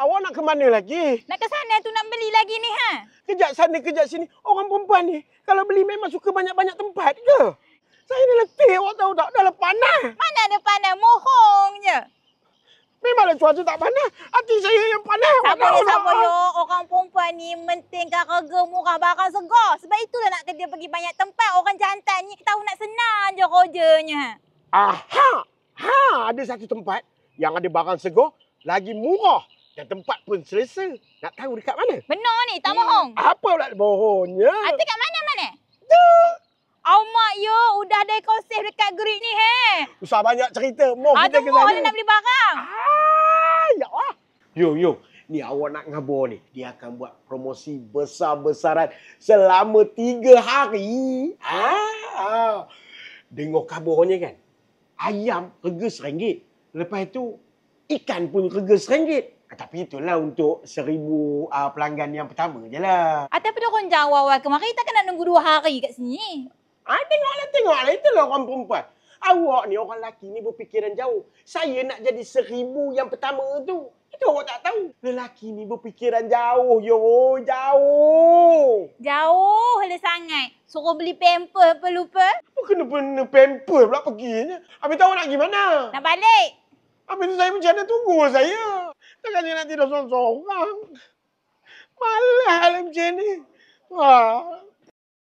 Awak nak ke mana lagi? Nak ke sana tu nak beli lagi ni ha. Kejap sana, kejap sini. Orang perempuan ni, kalau beli memang suka banyak-banyak tempat ke? Saya ni letih, awak tahu tak? Dah panas. Mana ada panas, mohong je. Memanglah cuaca tak panas. Hati saya yang panas. Sabar yo. Orang perempuan ni mentingkan harga murah barang segar. Sebab itulah nak kerja pergi banyak tempat. Orang jantan ni tahu nak senang je kerjanya. Aha! Ada satu tempat yang ada barang segar, lagi murah. Dan tempat pun selesa. Nak tahu dekat mana? Benar ni, tak bohong. Apa pula bohongnya? Hati kat mana-mana? Tu. Mak yo, udah ada ekosif dekat grid ni he. Usah banyak cerita. Mau kita ke sana. Ada nak beli barang. Ya Allah. Yo. Ni awak nak ngabur ni. Dia akan buat promosi besar-besaran selama 3 hari. Dengar kabarnya kan. Ayam harga RM1. Lepas tu, ikan pun harga RM1. Tapi itulah untuk 1,000 pelanggan yang pertama je lah. Tapi dia orang awal-awal kemari takkan nak nunggu 2 hari kat sini. Tengoklah. Itulah orang perempuan. Awak ni, orang lelaki ni berfikiran jauh. Saya nak jadi 1,000 yang pertama tu. Itu awak tak tahu. Lelaki ni berfikiran jauh, jauh. Jauh le sangat. Suruh beli pamper apa lupa. Apa kena pamper pula perginya? Habis tahu nak pergi mana? Nak balik. Habis tu saya macam mana tunggu saya? Takkannya nak tidur sorang-sorang. Malah macam ni. Wah.